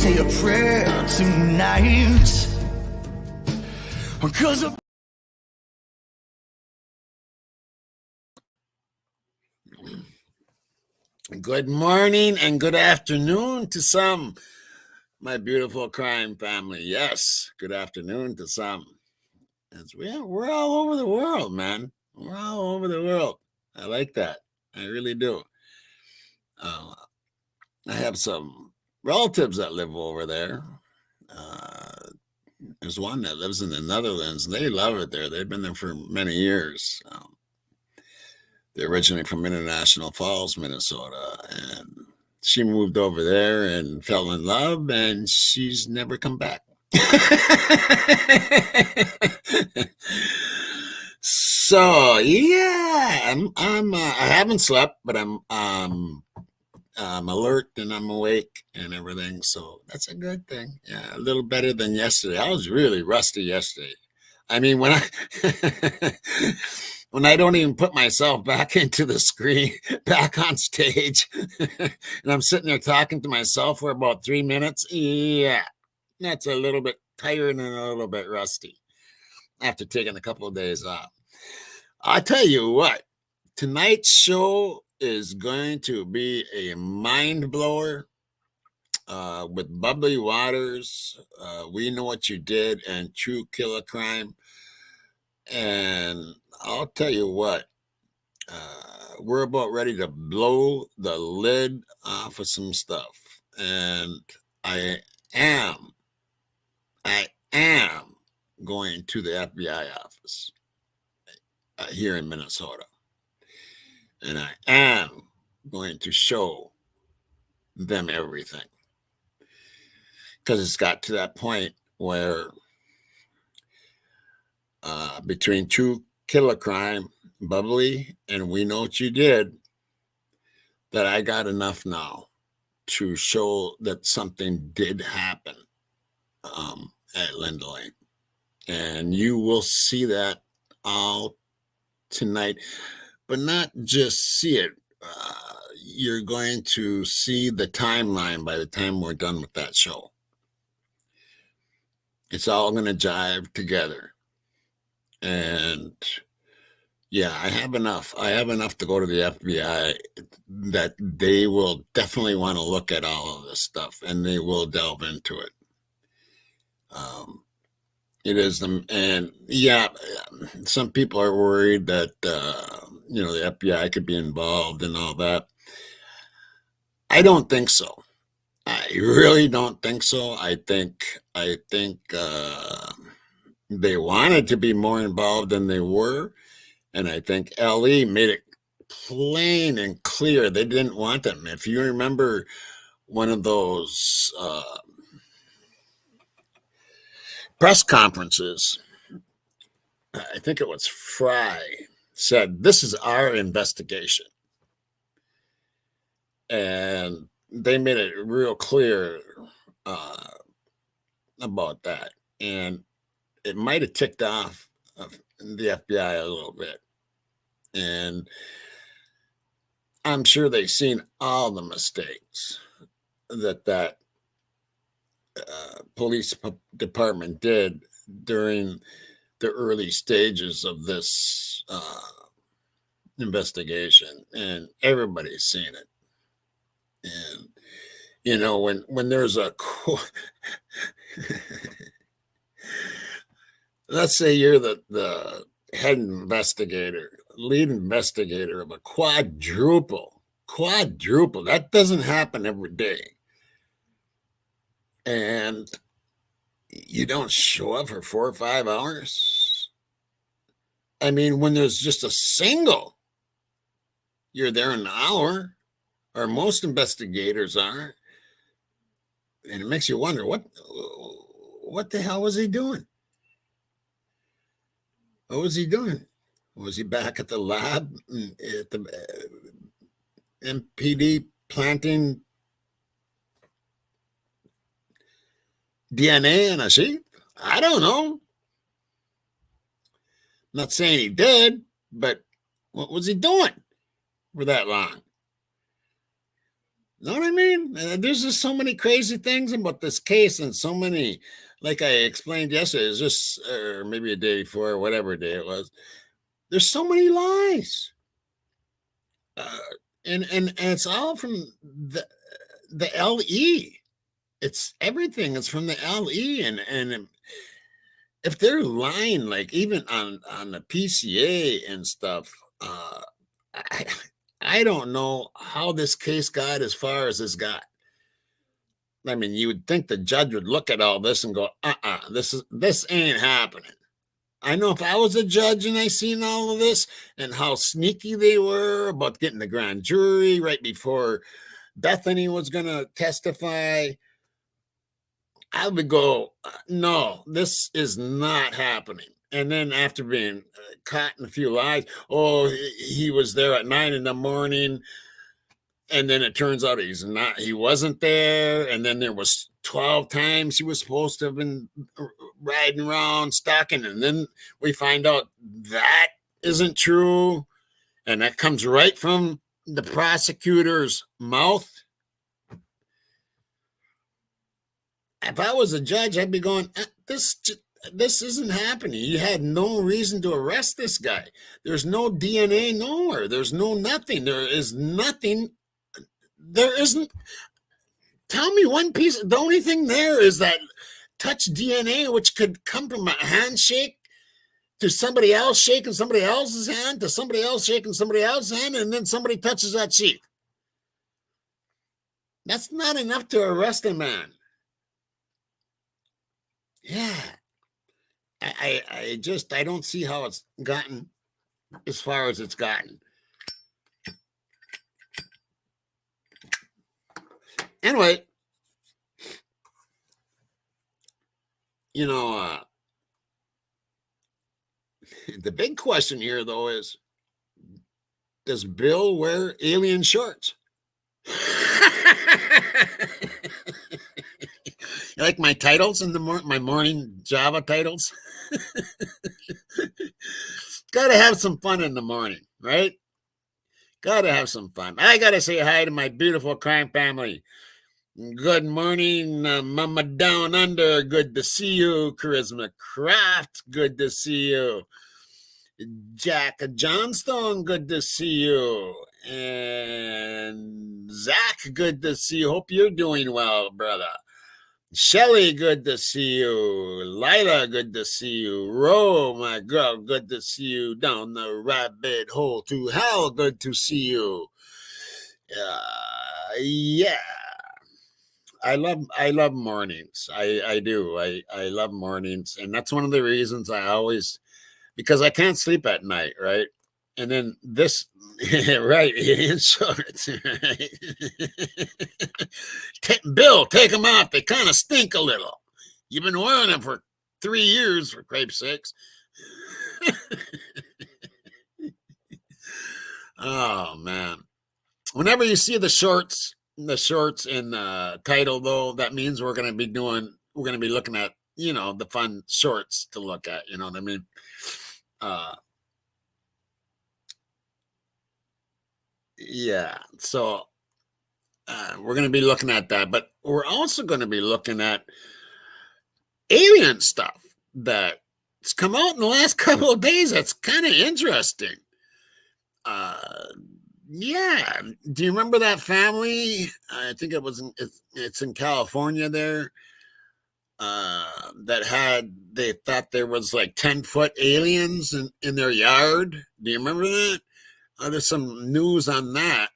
say a prayer tonight. Cause of Good morning and good afternoon to some, my beautiful crime family. Yes, good afternoon to some. We're all over the world, man. We're all over the world. I like that. I really do. I have some relatives that live over there. There's one that lives in the Netherlands, and they love it there. They've been there for many years. They're originally from International Falls, Minnesota, and she moved over there and fell in love, and she's never come back. So yeah, I haven't slept, but I'm alert and I'm awake and everything. So that's a good thing. Yeah, a little better than yesterday. I was really rusty yesterday. I mean, when I when I don't even put myself back into the screen, back on stage, and I'm sitting there talking to myself for about 3 minutes. Yeah, that's a little bit tired and a little bit rusty after taking a couple of days off. I tell you what, tonight's show is going to be a mind blower. With Bubbly Waters, We Know What You Did, and True Killer Crime. And I'll tell you what, we're about ready to blow the lid off of some stuff. And I am going to the FBI office here in Minnesota. And I am going to show them everything. Because it's got to that point where between True Killer Crime, Bubbly, and We Know What You Did, that I got enough now to show that something did happen at Linda Lane. And you will see that all tonight, but not just see it. You're going to see the timeline by the time we're done with that show. It's all going to jive together. And yeah, I have enough. I have enough to go to the FBI that they will definitely want to look at all of this stuff, and they will delve into it. It is them, and yeah, some people are worried that the FBI could be involved and all that. I don't think so. I really don't think so. I think they wanted to be more involved than they were. And I think LE made it plain and clear they didn't want them. If you remember one of those press conferences, I think it was Fry, said, "This is our investigation." And they made it real clear about that. And it might have ticked off the FBI a little bit. And I'm sure they've seen all the mistakes that police department did during the early stages of this investigation, and everybody's seen it. And when there's a let's say you're the head investigator, lead investigator of a quadruple. That doesn't happen every day. And you don't show up for 4 or 5 hours. I mean, when there's just a single, you're there an hour, or most investigators are. And it makes you wonder, what the hell was he doing? What was he doing? Was he back at the lab at the MPD planting DNA in a sheep? I don't know. I'm not saying he did, but what was he doing for that long? Know what I mean? There's just so many crazy things about this case, and so many, like I explained yesterday, it's just, or maybe a day before, whatever day it was. There's so many lies, uh, and it's all from the LE. It's everything. It's from the LE, and if they're lying, like even on the PCA and stuff, I I don't know how this case got as far as it's got. I mean, you would think the judge would look at all this and go, this ain't happening. I know if I was a judge and I seen all of this and how sneaky they were about getting the grand jury right before Bethany was gonna testify, I would go, no, this is not happening. And then after being caught in a few lies, oh, he was there at 9 in the morning, and then it turns out he wasn't there, and then there was 12 times he was supposed to have been riding around stalking, and then we find out that isn't true, and that comes right from the prosecutor's mouth. If I was a judge, I'd be going, this isn't happening. You had no reason to arrest this guy. There's no DNA nowhere. There's no nothing. There is nothing. There isn't. Tell me one piece. The only thing there is that touch DNA, which could come from a handshake to somebody else shaking somebody else's hand to somebody else shaking somebody else's hand, and then somebody touches that cheek. That's not enough to arrest a man. Yeah. I don't see how it's gotten as far as it's gotten. Anyway, you know, the big question here though is, does Bill wear alien shorts? You like my titles in my morning Java titles? Gotta have some fun in the morning, right? Gotta have some fun. I gotta say hi to my beautiful crime family. Good morning, Mama Down Under. Good to see you. Charisma Craft. Good to see you. Jack Johnstone. Good to see you. And Zach. Good to see you. Hope you're doing well, brother. Shelly, good to see you. Lila, good to see you. Ro, my girl, good to see you. Down the rabbit hole to hell, good to see you. Yeah. I love mornings. I do. I love mornings. And that's one of the reasons I always, because I can't sleep at night, right? And then this, right, insurance, right? Bill, take them off. They kind of stink a little. You've been wearing them for 3 years, for crepe's sakes. Oh man! Whenever you see the shorts in the title, though, that means we're going to be looking at the fun shorts to look at. You know what I mean? Yeah. So we're going to be looking at that, but we're also going to be looking at alien stuff that's come out in the last couple of days. That's kind of interesting. Uh, yeah. Do you remember that family? I think it's in California there. They thought there was like 10-foot aliens in their yard. Do you remember that? There's some news on that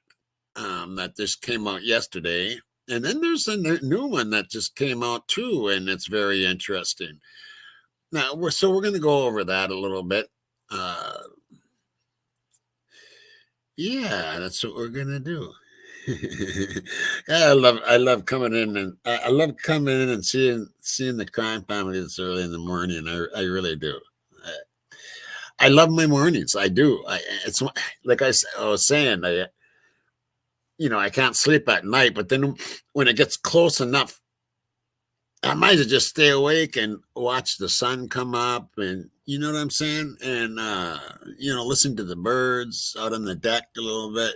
that just came out yesterday. And then there's a new one that just came out too, and it's very interesting. Now, we're going to go over that a little bit. Yeah, that's what we're going to do. I love coming in, and I love coming in and seeing the crime family this early in the morning. I really do. I love my mornings. I do. It's like I was saying. I can't sleep at night, but then when it gets close enough, I might as well just stay awake and watch the sun come up, and you know what I'm saying, and listen to the birds out on the deck a little bit.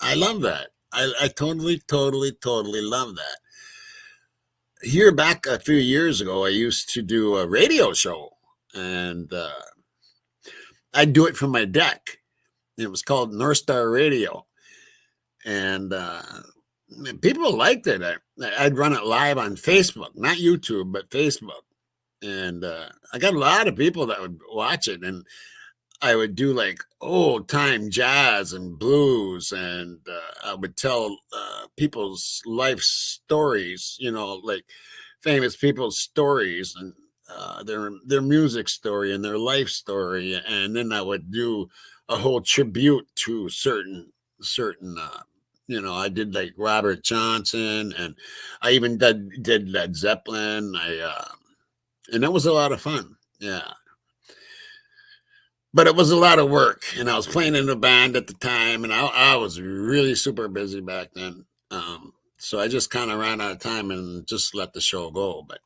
I love that. I totally love that. Here back a few years ago, I used to do a radio show, and I'd do it from my deck. It was called North Star Radio, and people liked it. I'd run it live on Facebook, not YouTube, but Facebook, and I got a lot of people that would watch it, and I would do like old time jazz and blues, and I would tell people's life stories, like famous people's stories and their music story and their life story, and then I would do a whole tribute to certain. I did like Robert Johnson, and I even did Led Zeppelin. And that was a lot of fun. Yeah, but it was a lot of work, and I was playing in a band at the time, and I was really super busy back then. So I just kind of ran out of time and just let the show go. But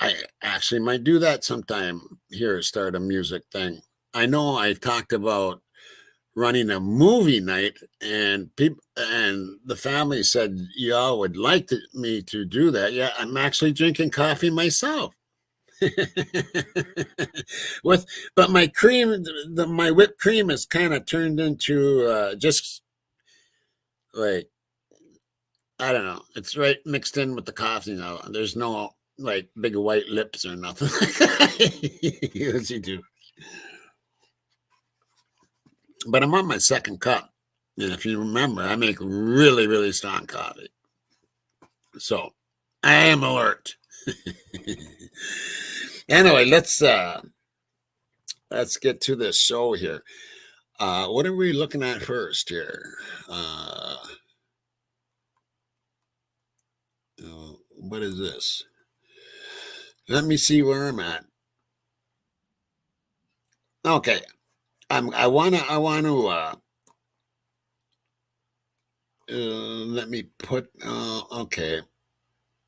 I actually might do that sometime here, start a music thing. I know I talked about running a movie night, and people and the family said y'all would like me to do that. Yeah, I'm actually drinking coffee myself. with but my cream, my whipped cream is kind of turned into just like, I don't know, it's right mixed in with the coffee now. There's no like big white lips or nothing like that. You do. But I'm on my second cup, and if you remember, I make really strong coffee, so I am alert. Anyway, let's get to this show here. What are we looking at first here? What is this? Let me see where I'm at. Okay, let me put. Okay,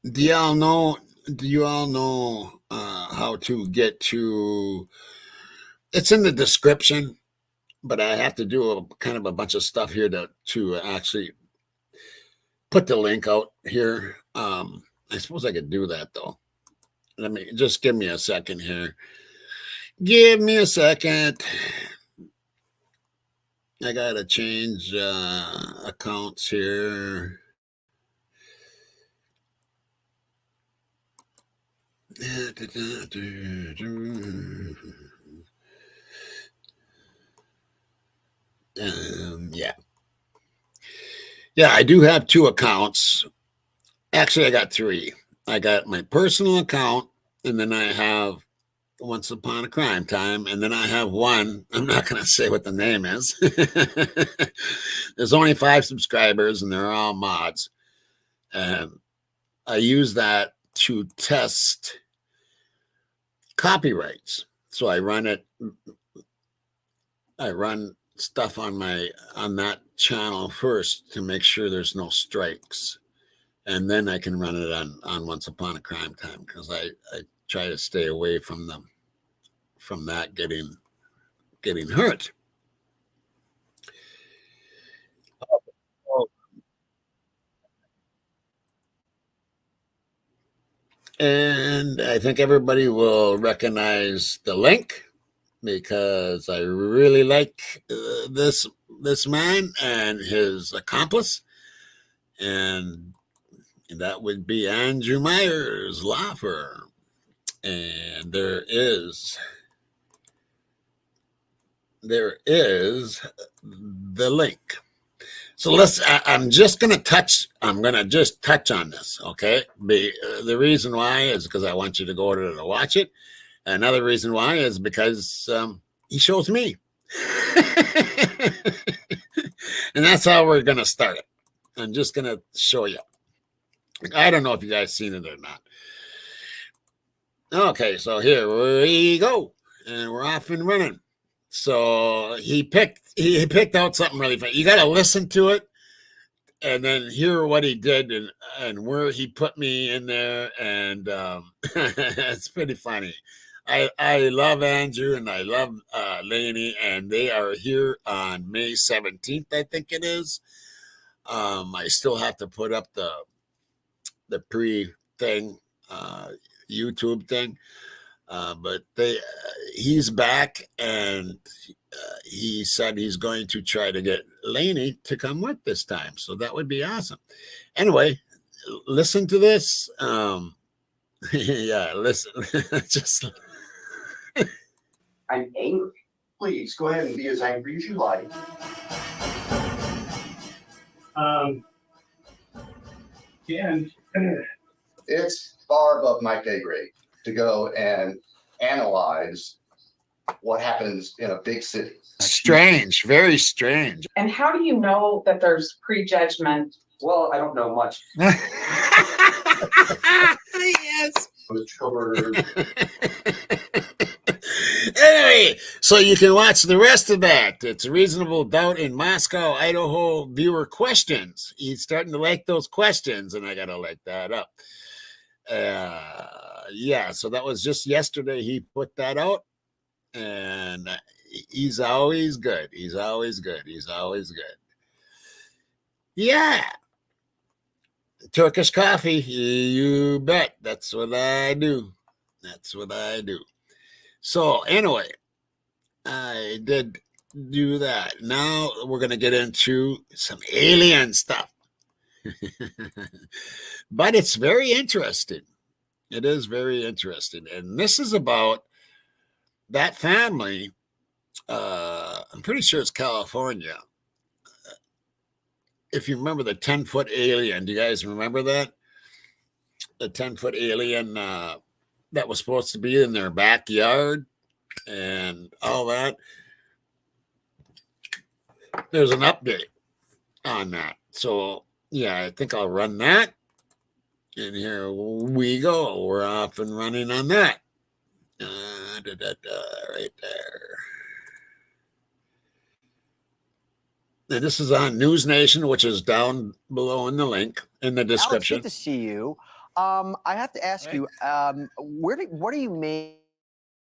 do y'all know? Do you all know how to get to? It's in the description, but I have to do a kind of a bunch of stuff here to actually put the link out here. I suppose I could do that though. Let me just give me a second here. Give me a second. I gotta change accounts here. Yeah. Yeah, I do have two accounts. Actually, I got three. I got my personal account, and then I have Once Upon a Crime Time, and then I have one. I'm not going to say what the name is. There's only 5 subscribers, and they're all mods. And I use that to test copyrights. So I run stuff on that channel first to make sure there's no strikes, and then I can run it on Once Upon a Crime Time, because I try to stay away from that getting hurt. And I think everybody will recognize the link, because I really like this man and his accomplice, and that would be Andrew Myers' law firm. And there is the link. So I'm gonna just touch on this. Okay. The reason why is because I want you to go to watch it. Another reason why is because he shows me. And that's how we're gonna start it. I'm just gonna show you. I don't know if you guys seen it or not. Okay, so here we go, and we're off and running. So he picked out something really funny. You got to listen to it and then hear what he did, and where he put me in there, and it's pretty funny. I love Andrew, and I love Lainey, and they are here on May 17th, I think it is. I still have to put up the pre thing, YouTube thing. But he's back, and he said he's going to try to get Lainey to come with this time. So that would be awesome. Anyway, listen to this. Yeah, listen. Just I'm angry. Please go ahead and be as angry as you like. And it's far above my pay grade to go and analyze what happens in a big city. strange, very strange. And how do you know that there's prejudgment? Well, I don't know much. Yes. With children. Anyway, so you can watch the rest of that. It's a Reasonable Doubt in Moscow, Idaho viewer questions. He's starting to like those questions, and I got to like that up. Yeah, so that was just yesterday. He put that out, and he's always good. He's always good. He's always good. Yeah. Turkish coffee, you bet. That's what I do. That's what I do. So anyway, I did do that. Now we're going to get into some alien stuff. But it's very interesting. It is very interesting. And this is about that family. I'm pretty sure it's California. If you remember the 10-foot alien, do you guys remember that? The 10-foot alien that was supposed to be in their backyard and all that. There's an update on that. So, yeah, I think I'll run that. And here we go. We're off and running on that. Right there. And this is on News Nation, which is down below in the link in the description. Alex, good to see you. I have to ask you, what are you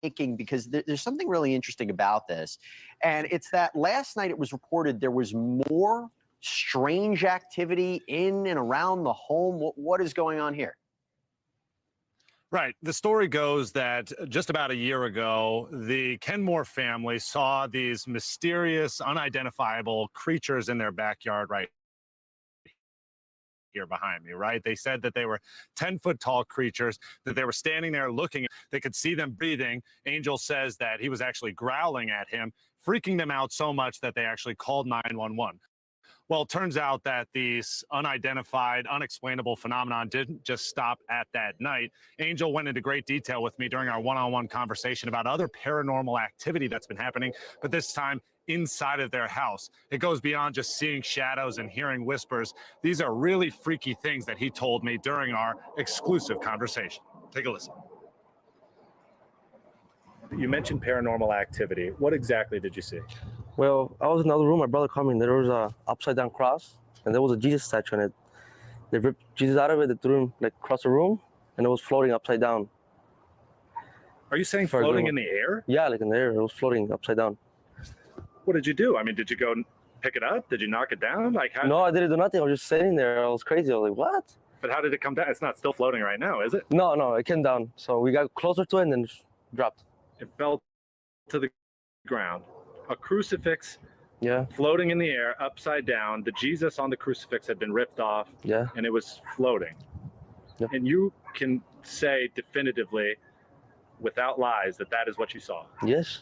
making? Because there's something really interesting about this. And it's that last night it was reported there was more strange activity in and around the home. What is going on here? Right. The story goes that just about a year ago, the Kenmore family saw these mysterious, unidentifiable creatures in their backyard right here behind me, right? They said that they were 10-foot tall creatures, that they were standing there looking. They could see them breathing. Angel says that he was actually growling at him, freaking them out so much that they actually called 911. Well, it turns out that these unidentified, unexplainable phenomenon didn't just stop at that night. Angel went into great detail with me during our one-on-one conversation about other paranormal activity that's been happening, but this time inside of their house. It goes beyond just seeing shadows and hearing whispers. These are really freaky things that he told me during our exclusive conversation. Take a listen. You mentioned paranormal activity. What exactly did you see? Well, I was in another room. My brother called me, and there was a upside-down cross, and there was a Jesus statue in it. They ripped Jesus out of it. They threw him like across the room, and it was floating upside down. Are you saying floating in the air? Yeah, like in the air. It was floating upside down. What did you do? I mean, did you go pick it up? Did you knock it down? Like, how? No, I didn't do nothing. I was just sitting there. I was crazy. I was like, what? But how did it come down? It's not still floating right now, is it? No, it came down. So we got closer to it and then it dropped. It fell to the ground. A crucifix, Yeah, floating in the air, upside down. The Jesus on the crucifix had been ripped off, yeah. and it was floating. Yep. And you can say definitively, without lies, that that is what you saw. Yes.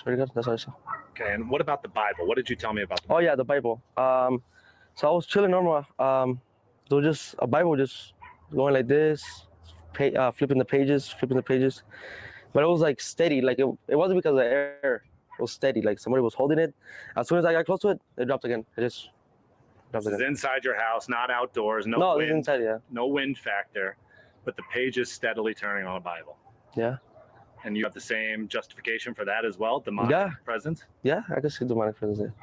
Swear to God, that's what I saw. Okay, and what about the Bible? What did you tell me about the Bible? Oh yeah, the Bible. So I was chilling normal. There was just a Bible just going like this, flipping the pages, but it was like steady. Like it wasn't because of the air. It was steady. Like somebody was holding it. As soon as I got close to it, it dropped again. It just dropped This is again. inside your house, not outdoors, no No, wind, it's inside. Yeah. no wind factor, but the page is steadily turning on a Bible. Yeah. And you have the same justification for that as well, demonic presence? Yeah, I can see demonic presence there.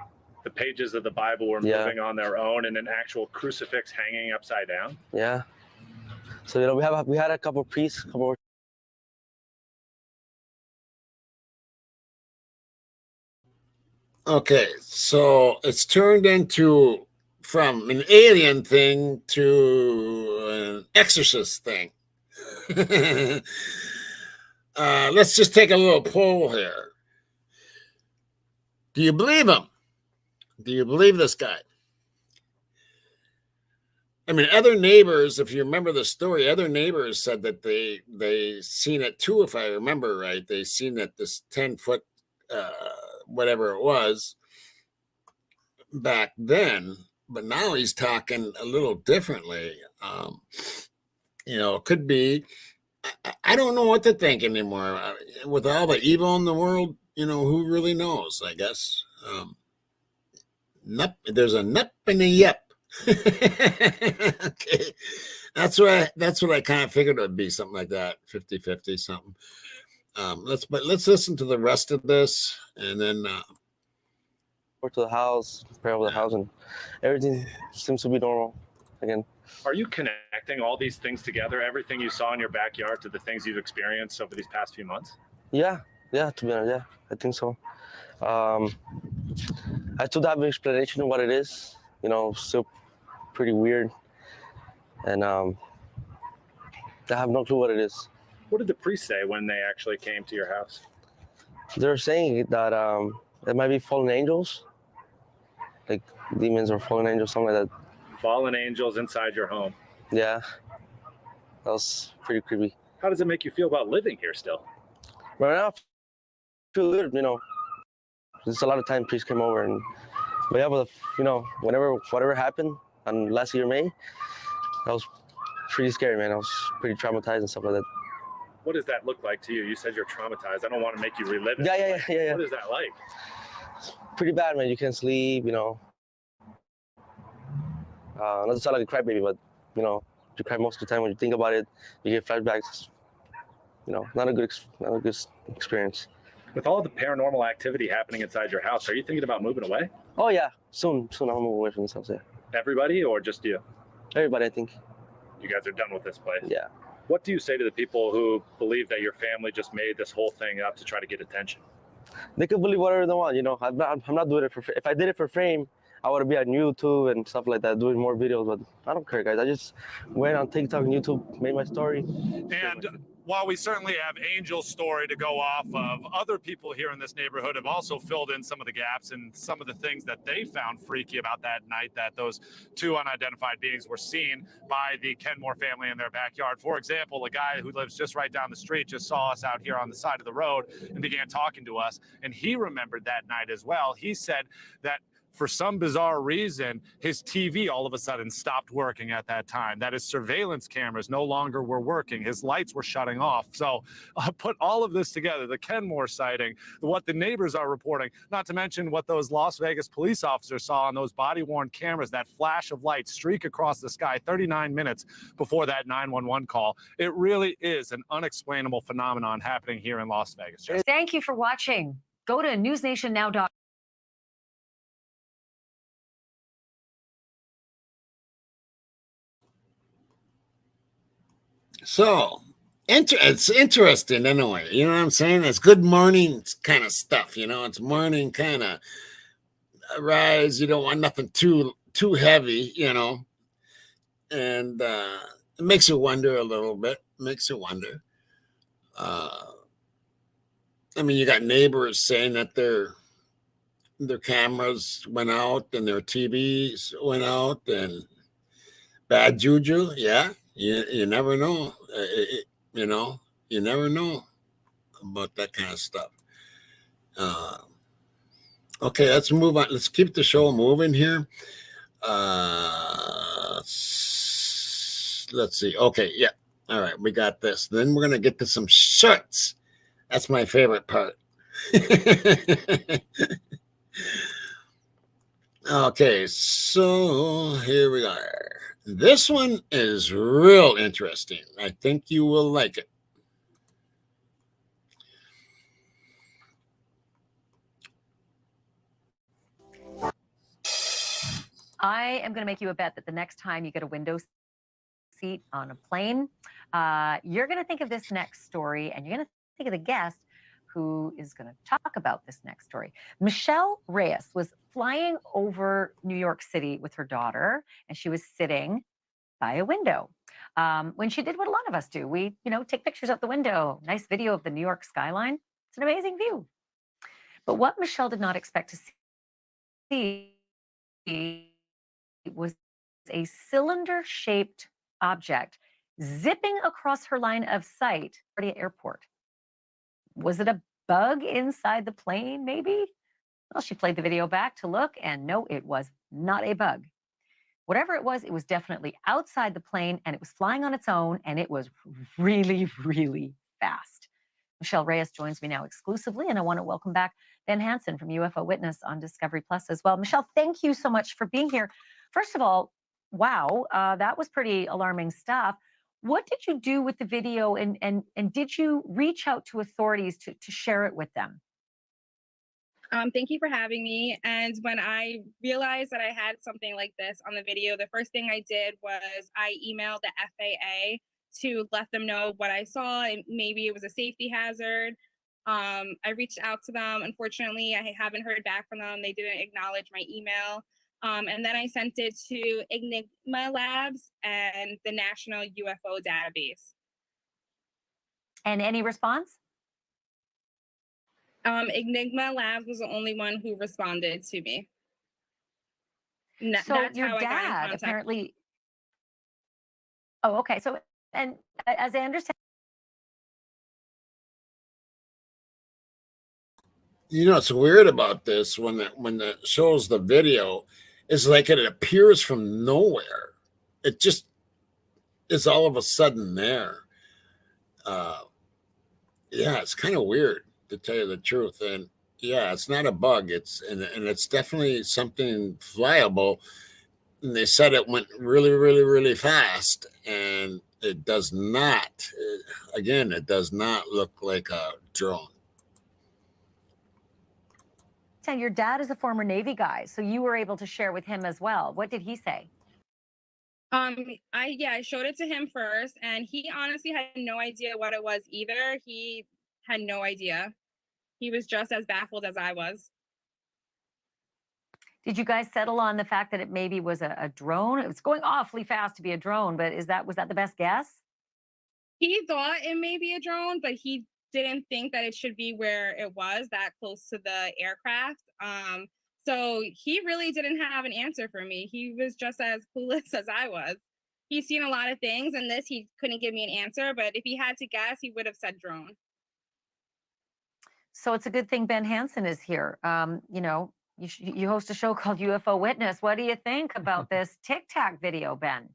The pages of the Bible were moving on their own, and an actual crucifix hanging upside down? Yeah. So we had a couple of priests, Okay, so it's turned into from an alien thing to an exorcist thing. Let's just take a little poll here. Do you believe him? Do you believe this guy? I mean, other neighbors, if you remember the story, other neighbors said that they seen it too, if I remember right. They seen that this 10-foot, whatever it was, back then, but now he's talking a little differently. It could be, I don't know what to think anymore. With all the evil in the world, who really knows, I guess. There's a nup and a yep. Okay. That's what I kind of figured it would be, something like that, 50-50 something. Let's listen to the rest of this, and then Over to the house, pray over the house, and everything seems to be normal again. Are you connecting all these things together, everything you saw in your backyard, to the things you've experienced over these past few months? Yeah, to be honest, yeah, I think so. I still have an explanation of what it is, still pretty weird, and I have no clue what it is. What did the priest say when they actually came to your house? They're saying that it might be fallen angels, like demons or fallen angels, something like that. Fallen angels inside your home. Yeah, that was pretty creepy. How does it make you feel about living here still? Right now, I feel good, There's a lot of time priests came over, but yeah, but whatever happened on last year, May, that was pretty scary, man. I was pretty traumatized and stuff like that. What does that look like to you? You said you're traumatized. I don't want to make you relive it. Yeah. What is that like? Pretty bad, man. You can't sleep, Not to sound like a crybaby, but you cry most of the time when you think about it. You get flashbacks. Not a good experience. With all the paranormal activity happening inside your house, are you thinking about moving away? Oh yeah, soon I'll move away from this house. Yeah. Everybody, or just you? Everybody, I think. You guys are done with this place? Yeah. What do you say to the people who believe that your family just made this whole thing up to try to get attention? They can believe whatever they want. I'm not doing it for. If I did it for fame, I would be on YouTube and stuff like that, doing more videos. But I don't care, guys. I just went on TikTok and YouTube, made my story. And while we certainly have Angel's story to go off of, other people here in this neighborhood have also filled in some of the gaps and some of the things that they found freaky about that night that those two unidentified beings were seen by the Kenmore family in their backyard. For example, a guy who lives just right down the street just saw us out here on the side of the road and began talking to us, and he remembered that night as well. He said that for some bizarre reason, his TV all of a sudden stopped working at that time, that his surveillance cameras no longer were working, his lights were shutting off. So put all of this together, the Kenmore sighting, what the neighbors are reporting, not to mention what those Las Vegas police officers saw on those body-worn cameras, that flash of light streak across the sky 39 minutes before that 911 call. It really is an unexplainable phenomenon happening here in Las Vegas. Thank you for watching. Go to newsnationnow.com. So it's interesting anyway. You know what I'm saying? It's good morning kind of stuff. It's morning kind of rise. You don't want nothing too heavy. And it makes you wonder a little bit. Makes you wonder. I mean, you got neighbors saying that their cameras went out and their TVs went out and bad juju. Yeah. You never know, you never know about that kind of stuff. Okay, let's move on. Let's keep the show moving here. Let's see. Okay, yeah. All right, we got this. Then we're going to get to some shorts. That's my favorite part. Okay, so here we are. This one is real interesting. I think you will like it. I am going to make you a bet that the next time you get a window seat on a plane, you're going to think of this next story, and you're going to think of the guest who is going to talk about this next story. Michelle Reyes was flying over New York City with her daughter, and she was sitting by a window. When she did what a lot of us do, we, take pictures out the window, nice video of the New York skyline. It's an amazing view. But what Michelle did not expect to see was a cylinder-shaped object zipping across her line of sight at the airport. Was it a bug inside the plane, maybe? Well, she played the video back to look, and no, it was not a bug. Whatever it was definitely outside the plane, and it was flying on its own, and it was really, really fast. Michelle Reyes joins me now exclusively, and I want to welcome back Ben Hansen from UFO Witness on Discovery Plus as well. Michelle, thank you so much for being here. First of all, wow, that was pretty alarming stuff. What did you do with the video, and did you reach out to authorities to share it with them? Thank you for having me. And when I realized that I had something like this on the video, the first thing I did was I emailed the FAA to let them know what I saw, and maybe it was a safety hazard. I reached out to them. Unfortunately, I haven't heard back from them. They didn't acknowledge my email. And then I sent it to Enigma Labs and the National UFO Database. And any response? Enigma Labs was the only one who responded to me. So That's your how I got in dad contact. apparently. Oh, okay. So, and as I understand. What's weird about this when it shows the video is like it appears from nowhere. It just is all of a sudden there. Yeah, it's kind of weird, to tell you the truth. And yeah, it's not a bug. And it's definitely something flyable. And they said it went really, really, really fast, and it does not. Again, it does not look like a drone. Your dad is a former Navy guy, so you were able to share with him as well. What did he say? I showed it to him first, and he honestly had no idea what it was either. He had no idea. He was just as baffled as I was. Did you guys settle on the fact that it maybe was a drone? It was going awfully fast to be a drone, but was that the best guess? He thought it may be a drone, but he didn't think that it should be where it was, that close to the aircraft. So he really didn't have an answer for me. He was just as clueless as I was. He's seen a lot of things, and he couldn't give me an answer, but if he had to guess, he would have said drone. So it's a good thing Ben Hansen is here. You host a show called UFO Witness. What do you think about this Tic Tac video, Ben?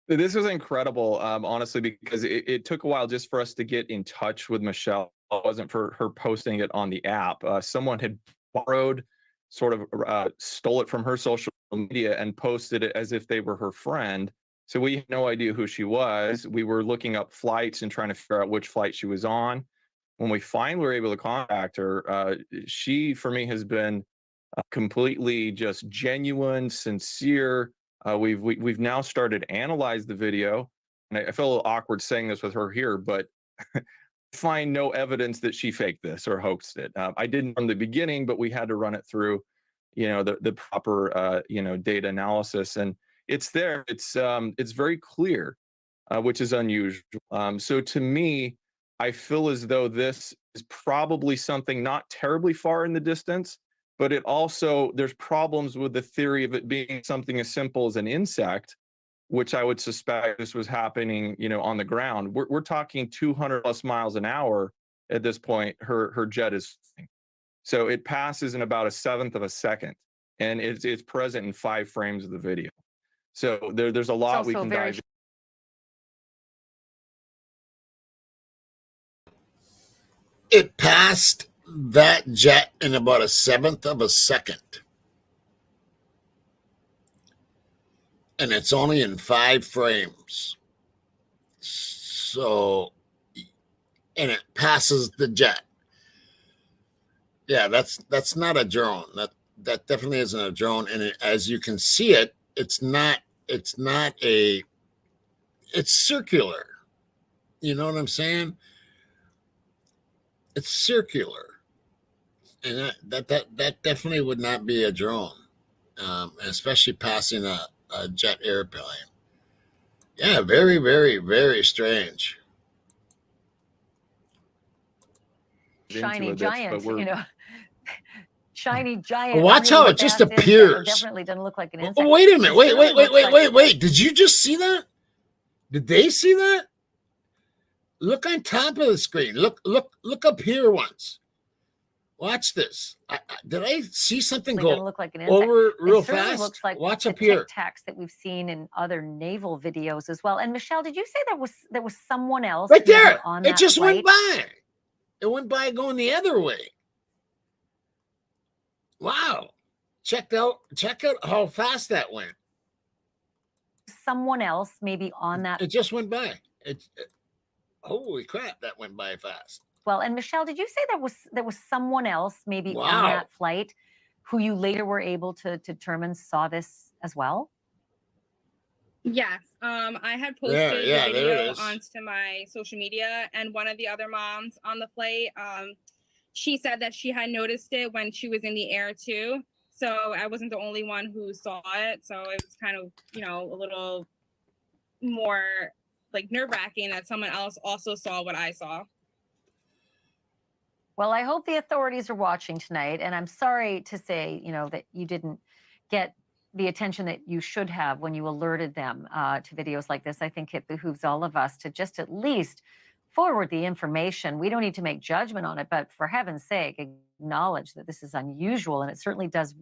This was incredible, honestly, because it took a while just for us to get in touch with Michelle. It wasn't for her posting it on the app. Someone had borrowed, stole it from her social media and posted it as if they were her friend. So we had no idea who she was. We were looking up flights and trying to figure out which flight she was on. When we finally were able to contact her, she, for me, has been completely just genuine, sincere. We've now started to analyze the video, and I feel a little awkward saying this with her here, but find no evidence that she faked this or hoaxed it. I didn't from the beginning, but we had to run it through, the proper data analysis, and it's there. It's very clear, which is unusual. So to me, I feel as though this is probably something not terribly far in the distance, but there's problems with the theory of it being something as simple as an insect, which I would suspect this was happening, on the ground. We're talking 200 plus miles an hour at this point. Her jet is, so it passes in about 1/7 of a second, and it's present in 5 frames of the video. So there's a lot we can dive into. It passed that jet in about 1/7 of a second. And it's only in 5 frames. So, and it passes the jet. Yeah, that's not a drone. That definitely isn't a drone. And as you can see it's circular. You know what I'm saying? It's circular, and that definitely would not be a drone, especially passing a jet airplane. Yeah, very, very, very strange. Shiny into this, but giant, we're shiny giant. I Watch don't know how what it just that is. It appears. definitely doesn't look like an Oh, insect. wait a minute. It Wait, certainly wait, wait, looks wait, like wait, wait. Did you just see that? Did they see that? Look on top of the screen. Look up here once. Watch this. Did I see something doesn't go look like an insect. over real It certainly fast? looks like Watch the up here. Tic Tacs that we've seen in other naval videos as well. And Michelle, did you say there was someone else Right maybe there. on It that just flight? went by. It went by going the other way. Wow. Check out how fast that went. Someone else maybe on that. It just went by. Holy crap, that went by fast. Well, and Michelle, did you say there was someone else maybe on Wow. that flight who you later were able to determine saw this as well? Yes. I had posted Yeah, the there it video is. onto my social media, and one of the other moms on the flight, she said that she had noticed it when she was in the air too. So I wasn't the only one who saw it. So it was kind of, a little more like nerve-wracking that someone else also saw what I saw. Well, I hope the authorities are watching tonight, and I'm sorry to say, that you didn't get the attention that you should have when you alerted them to videos like this. I think it behooves all of us to just at least forward the information. We don't need to make judgment on it, but for heaven's sake, acknowledge that this is unusual, and it certainly does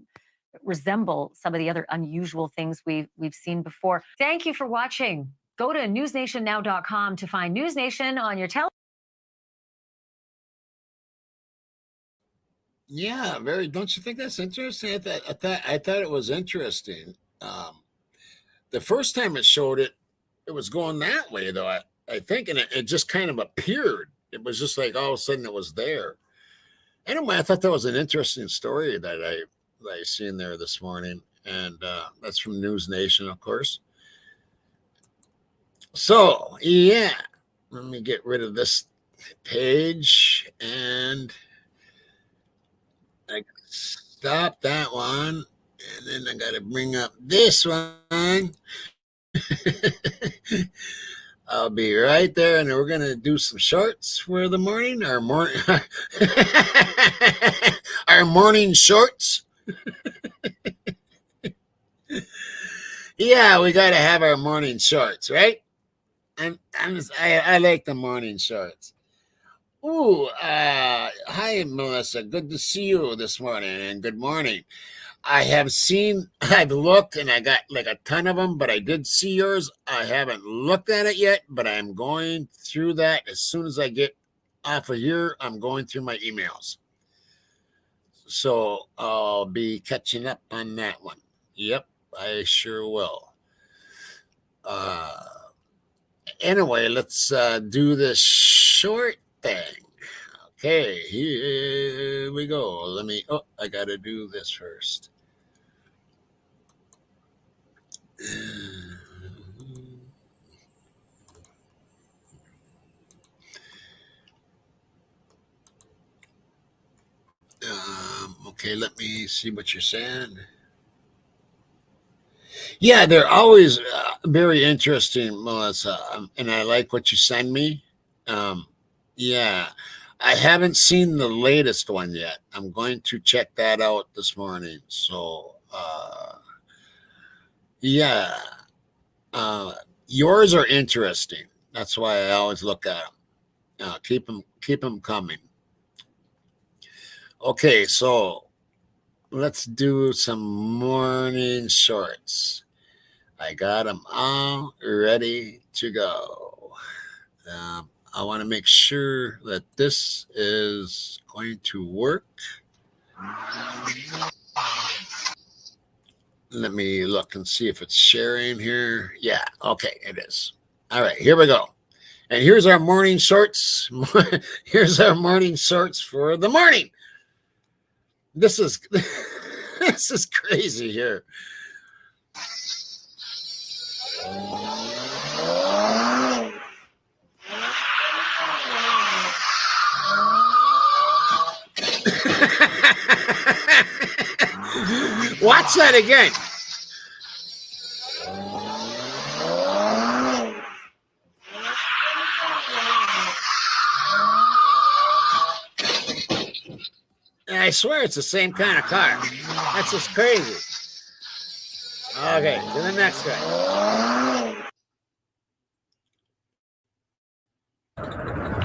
resemble some of the other unusual things we've seen before. Thank you for watching. Go to newsnationnow.com to find News Nation on your television. Yeah, very. Don't you think that's interesting? I thought it was interesting. The first time it showed it, it was going that way though. I think, and it just kind of appeared. It was just like all of a sudden it was there. Anyway, I thought that was an interesting story that I seen there this morning, and that's from News Nation, of course. So yeah, let me get rid of this page and I stop that one, and then I got to bring up this one. I'll be right there, and we're gonna do some shorts for the morning. Our morning shorts. Yeah, we got to have our morning shorts, right? I like the morning shorts. Ooh, hi Melissa. Good to see you this morning, and good morning. I've looked, and I got like a ton of them, but I did see yours. I haven't looked at it yet, but I'm going through that as soon as I get off of here. I'm going through my emails. So I'll be catching up on that one. Yep, I sure will. Anyway, let's do this short thing. Okay, here we go. I got to do this first. Okay, let me see what you're saying. Yeah, they're always very interesting, Melissa, and I like what you send me. Yeah, I haven't seen the latest one yet. I'm going to check that out this morning. So, yeah, yours are interesting. That's why I always look at them. Keep them coming. Okay, so let's do some morning shorts. I got them all ready to go. I want to make sure that this is going to work. Let me look and see if it's sharing here. Yeah, okay, it is. All right, here we go. And here's our morning shorts. Here's our morning shorts for the morning. This is this is crazy here. Watch that again. And I swear it's the same kind of car. That's just crazy. Okay, to the next guy.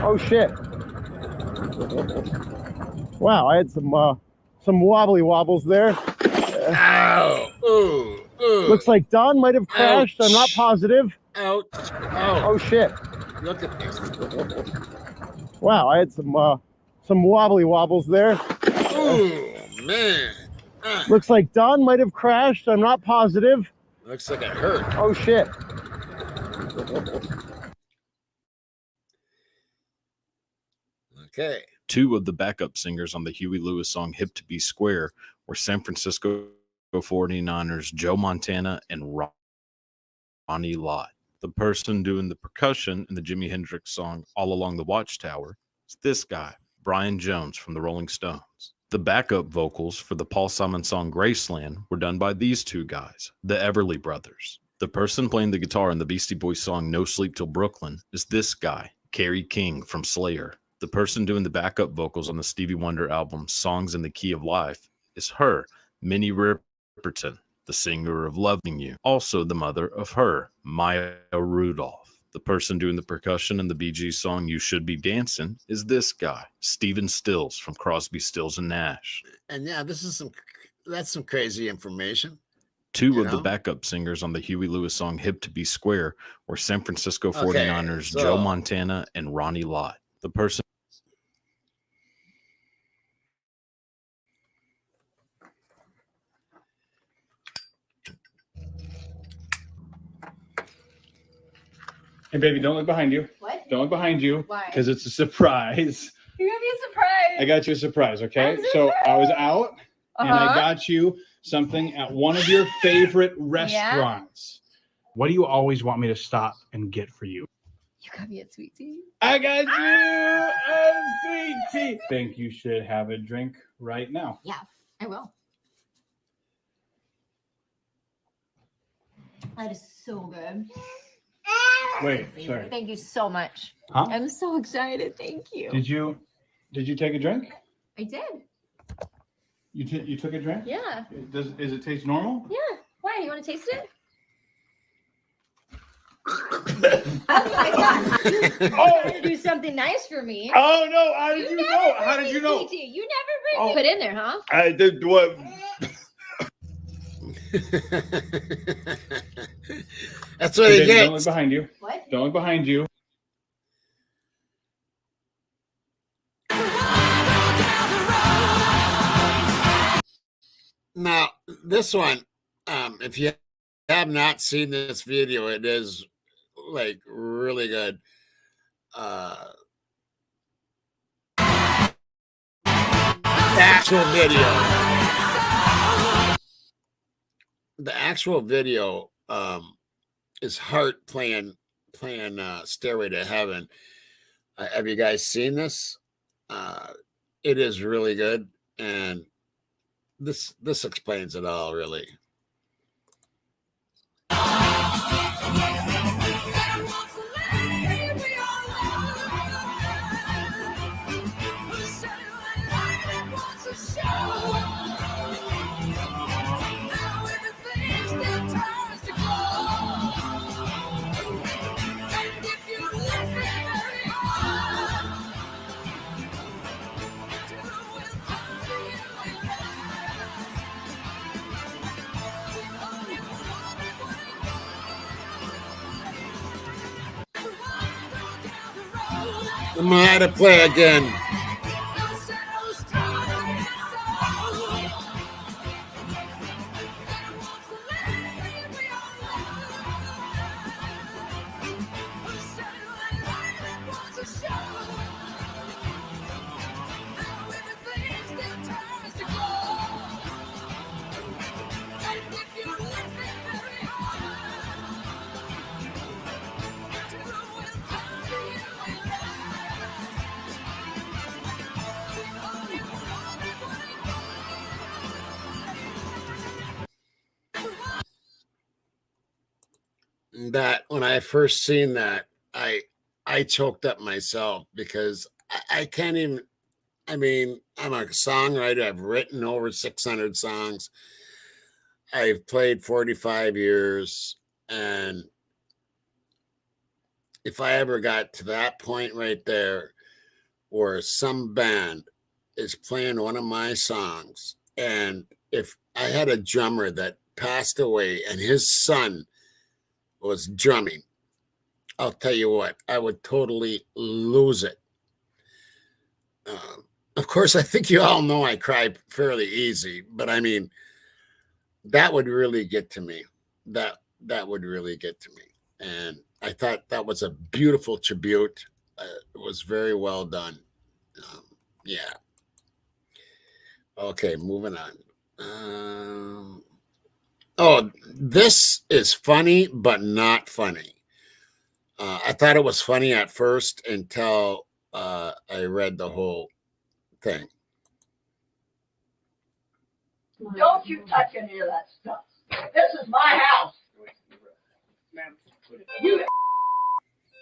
Oh shit. Wow, I had some wobbly wobbles there. Ow. Ooh. Looks like Don might have crashed. Ouch. I'm not positive. Ouch. Oh shit. Look at this. Wow, I had some wobbly wobbles there. Ooh, man. Looks like Don might have crashed. I'm not positive. Looks like it hurt. Oh shit. Okay. Two of the backup singers on the Huey Lewis song Hip to Be Square were San Francisco 49ers Joe Montana and Ronnie Lott. The person doing the percussion in the Jimi Hendrix song All Along the Watchtower is this guy, Brian Jones from the Rolling Stones. The backup vocals for the Paul Simon song Graceland were done by these two guys, the Everly Brothers. The person playing the guitar in the Beastie Boys song No Sleep Till Brooklyn is this guy, Kerry King from Slayer. The person doing the backup vocals on the Stevie Wonder album Songs in the Key of Life is her, Minnie Riperton, the singer of Loving You, also the mother of her, Maya Rudolph. The person doing the percussion in the Bee Gees song You Should Be Dancing is this guy, Stephen Stills from Crosby, Stills and Nash. And yeah, that's some crazy information. Two of the backup singers on the Huey Lewis song Hip to Be Square were San Francisco 49ers Joe Montana and Ronnie Lott. The person Hey, baby, don't look behind you. What? Don't look behind you. Why? Because it's a surprise. You're gonna be a surprise. I got you a surprise, okay? So I was out and I got you something at one of your favorite restaurants. What do you always want me to stop and get for you? You got me a sweet tea. I got you a sweet tea. Think you should have a drink right now. Yeah, I will. That is so good. Wait, sorry. Thank you so much. Huh? I'm so excited. Thank you. Did you take a drink? I did. You took a drink? Yeah. Does it taste normal? Yeah. Why? You want to taste it? Oh my God! You want to do something nice for me? Oh no! How did you know? How did you know? You never bring me. Put in there, huh? I did what? That's what he gets. Don't look behind you. What? Don't look behind you. Now, this one, if you have not seen this video, it is like really good. Actual video. The actual video is Heart playing Stairway to Heaven. Have you guys seen this? It is really good, and this explains it all, really. I'm gonna have to play again. that when I first seen that, I choked up myself because I can't even. I mean, I'm a songwriter. I've written over 600 songs. I've played 45 years, and if I ever got to that point right there, where some band is playing one of my songs, and if I had a drummer that passed away and his son was drumming, I'll tell you what, I would totally lose it. Of course, I think you all know I cry fairly easy, but I mean, that would really get to me. That would really get to me. And I thought that was a beautiful tribute. It was very well done. Yeah. Okay, moving on. Oh, this is funny, but not funny. I thought it was funny at first until I read the whole thing. Don't you touch any of that stuff. This is my house. You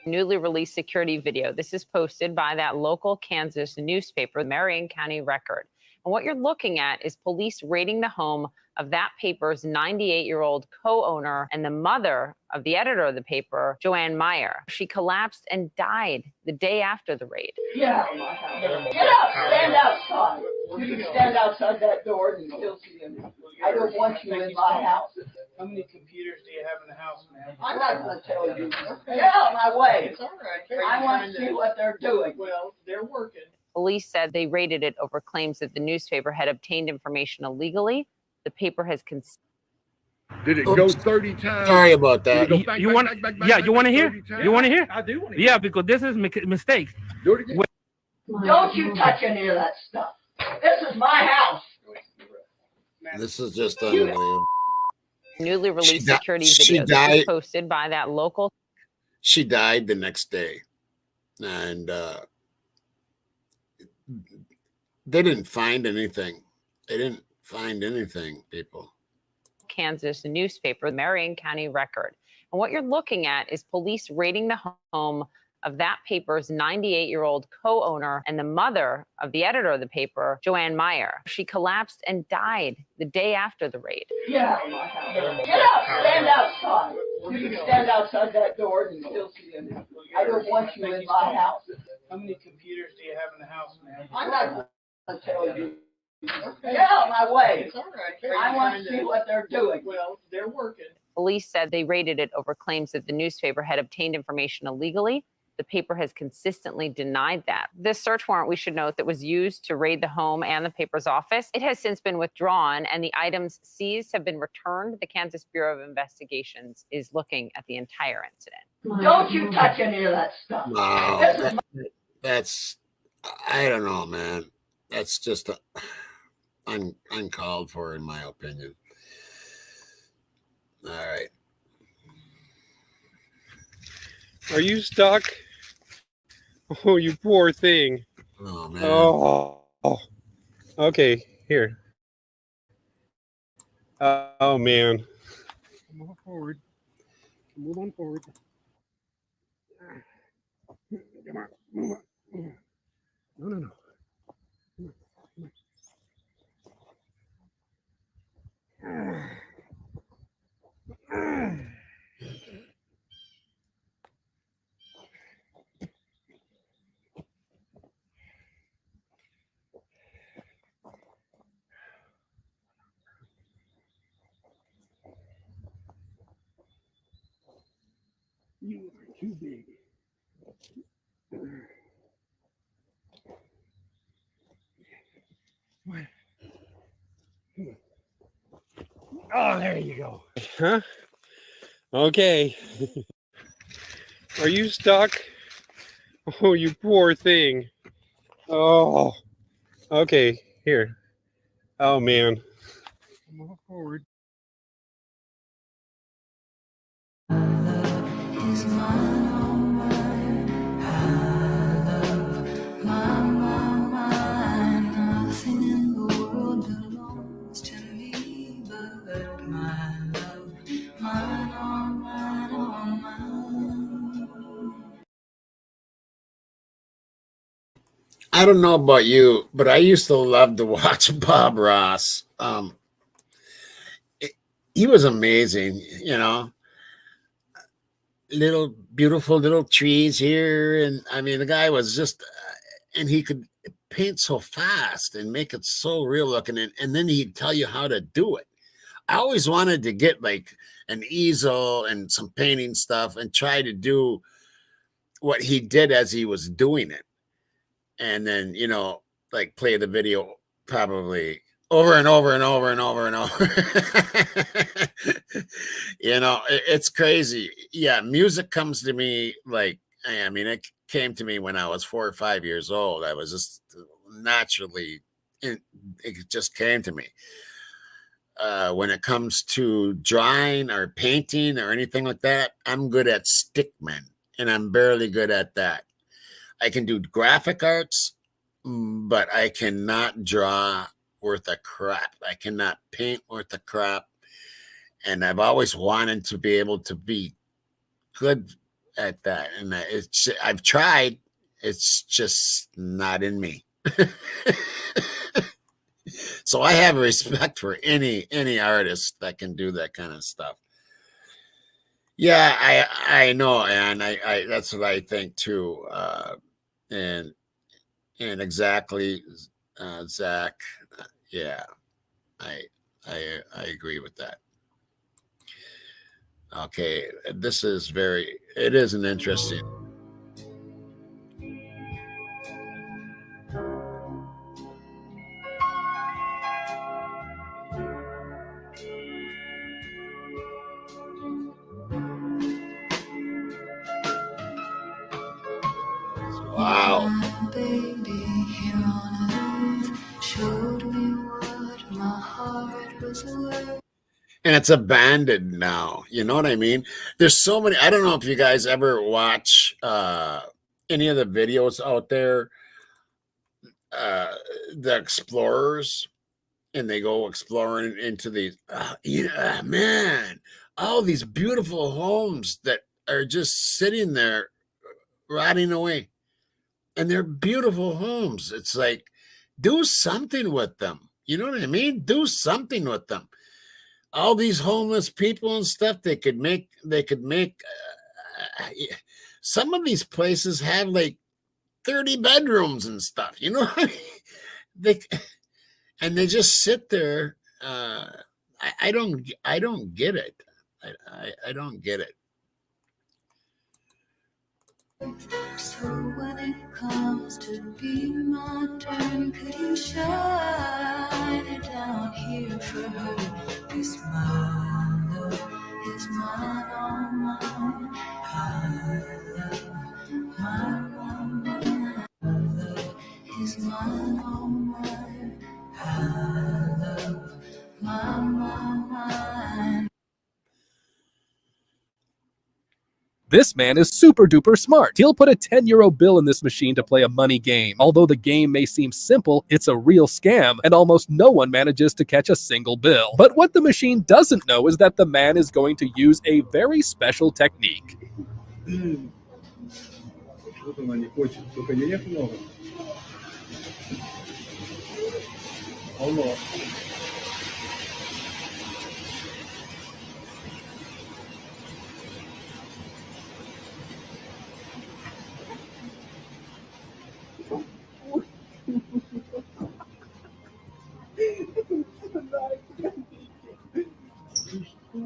Newly released security video. This is posted by that local Kansas newspaper, the Marion County Record. And what you're looking at is police raiding the home of that paper's 98-year-old co-owner and the mother of the editor of the paper, Joanne Meyer. She collapsed and died the day after the raid. get out of my house. Get out. Stand outside. You can stand outside that door and still see him. I don't want you in my house. How many computers do you have in the house, man? I'm not going to tell you. Get out of my way. It's all right. I want to see what they're doing. Well, they're working. Police said they raided it over claims that the newspaper had obtained information illegally. The paper has Did it go 30 times? Sorry about that. You want? Yeah, you want to hear? You want to hear? I do want to. Yeah, because this is mistakes. Do it again. Don't you touch any of that stuff. This is my house. This is just unbelievable. newly released security she video that was died. posted by that local. She died the next day, and they didn't find anything. They didn't find anything, people. Kansas newspaper, the Marion County Record. And what you're looking at is police raiding the home of that paper's 98-year-old co-owner and the mother of the editor of the paper, Joanne Meyer. She collapsed and died the day after the raid. Get out. Get out. Stand outside. You can stand outside that door and still see him. I don't want you in my house. How many computers do you have in the house, man? I'm not going to tell you. Get out of my way. It's all right. I want to see what they're doing. Well, they're working. Police said they raided it over claims that the newspaper had obtained information illegally. The paper has consistently denied that. This search warrant, we should note, that was used to raid the home and the paper's office, it has since been withdrawn, and the items seized have been returned. The Kansas Bureau of Investigations is looking at the entire incident. Don't you touch any of that stuff. No, that's, I don't know, man. That's just uncalled for, in my opinion. All right. Are you stuck? Oh, you poor thing. Oh, man. Oh. Okay, here. Oh, man. Move on forward. Move on forward. Come on. Move on. No. You are too big. Oh, there you go. Huh? Okay. Are you stuck? Oh, you poor thing. Oh. Okay, here. Oh, man. Move forward. Nothing in the world belongs to me but my love. Mine, all mine, all I don't know about you, but I used to love to watch Bob Ross. He was amazing, you know. Little beautiful little trees here, and I mean, the guy was just, and he could paint so fast and make it so real looking, and then he'd tell you how to do it. I always wanted to get like an easel and some painting stuff and try to do what he did as he was doing it. And then, you know, like play the video probably over and over and over and over and over. You know, it's crazy. Yeah, music comes to me like, I mean, it came to me when I was 4 or 5 years old. I was just naturally, it just came to me. When it comes to drawing or painting or anything like that, I'm good at stickmen, and I'm barely good at that. I can do graphic arts, but I cannot draw worth a crap. I cannot paint worth a crap. And I've always wanted to be able to be good at that. And I've tried. It's just not in me. So I have respect for any artist that can do that kind of stuff. Yeah, I know, and I that's what I think too. And exactly, Zach. Yeah, I I agree with that. Okay, this is it is an interesting. Wow. Baby here on earth showed me what my heart was worth. And it's abandoned now. You know what I mean? There's so many. I don't know if you guys ever watch any of the videos out there, the explorers, and they go exploring into these. Yeah, man, all these beautiful homes that are just sitting there rotting away, and they're beautiful homes. It's like, do something with them. You know what I mean? Do something with them. All these homeless people and stuff, they could make some of these places have like 30 bedrooms and stuff, you know. they and they just sit there. I don't get it. I don't get it. So when it comes to be my turn, could you shine it down here for her? This my love is mine, all mine. I love my love is mine, all mine. I love mine. This man is super duper smart. He'll put a 10-euro bill in this machine to play a money game. Although the game may seem simple, it's a real scam, and almost no one manages to catch a single bill. But what the machine doesn't know is that the man is going to use a very special technique.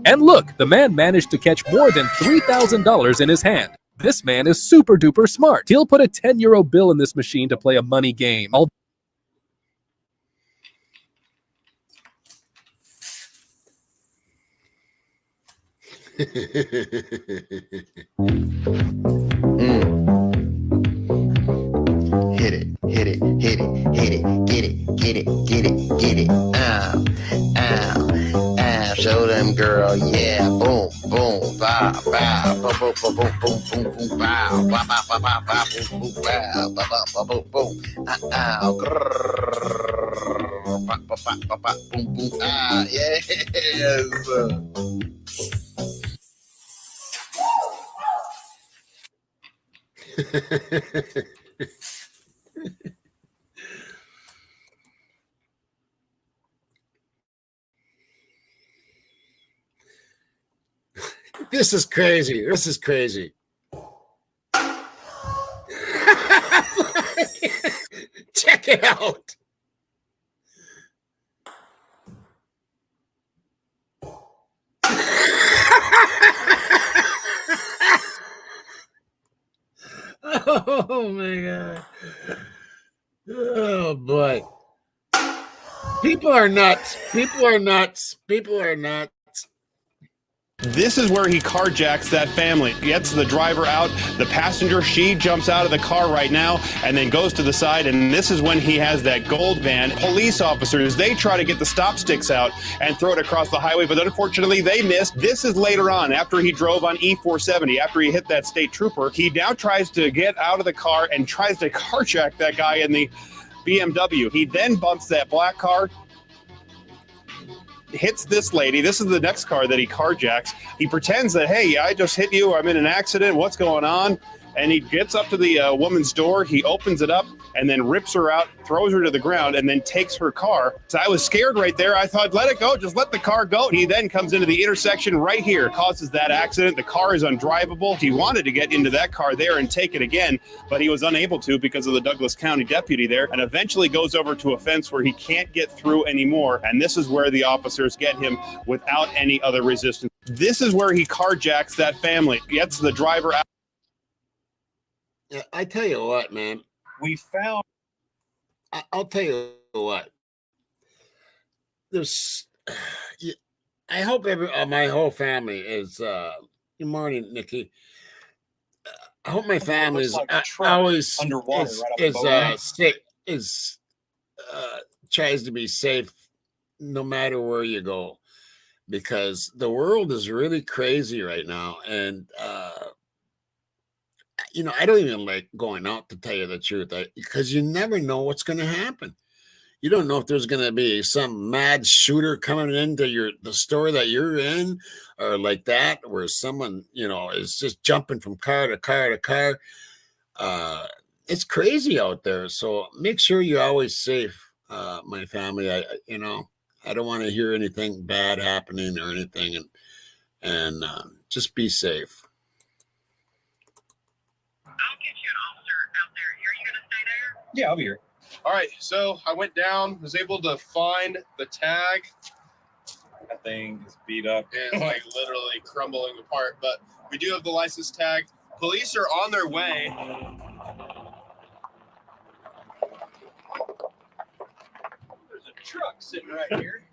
And look, the man managed to catch more than $3,000 in his hand. This man is super duper smart. He'll put a 10-euro bill in this machine to play a money game. Hit it, hit it, hit it, hit it, get it, get it, get it, get it. Ow, ow, ow. Show them, girl, yeah. Boom, boom, bow, bow, boom, boom, boom, boom, boom, boom, boom, bow, bow, bow, bow, bow, bow, boom, boom, bow, bow, bow, bow, boom, boom. Ow, grrrr, bow, bow, bow, bow, bow, boom, boom. Ah, yes. This is crazy. This is crazy. Check it out. Oh my God. Oh boy. People are nuts. People are nuts. People are nuts. This is where he carjacks that family, gets the driver out, the passenger, she jumps out of the car right now and then goes to the side, and this is when he has that gold van. Police officers, they try to get the stop sticks out and throw it across the highway, but unfortunately they missed. This is later on, after he drove on E470, after he hit that state trooper. He now tries to get out of the car and tries to carjack that guy in the BMW. He then bumps that black car, hits this lady. This is the next car that he carjacks. He pretends that, hey, I just hit you. I'm in an accident. What's going on? And he gets up to the woman's door. He opens it up and then rips her out, throws her to the ground, and then takes her car. So I was scared right there. I thought, let it go. Just let the car go. He then comes into the intersection right here, causes that accident. The car is undrivable. He wanted to get into that car there and take it again, but he was unable to because of the Douglas County deputy there, and eventually goes over to a fence where he can't get through anymore. And this is where the officers get him without any other resistance. This is where he carjacks that family, gets the driver out. Yeah, I tell you what, man. We found. I'll tell you what. There's. I hope my whole family is. Good morning, Nikki. I hope my family is always underwater tries to be safe, no matter where you go, because the world is really crazy right now, and I don't even like going out, to tell you the truth, because you never know what's going to happen. You don't know if there's going to be some mad shooter coming into the store that you're in, or like that, where someone, is just jumping from car to car to car. It's crazy out there. So make sure you're always safe, my family. I don't want to hear anything bad happening or anything, and just be safe. Yeah, I'll be here. All right, so I went down, was able to find the tag. That thing is beat up. It's like literally crumbling apart, but we do have the license tag. Police are on their way. There's a truck sitting right here.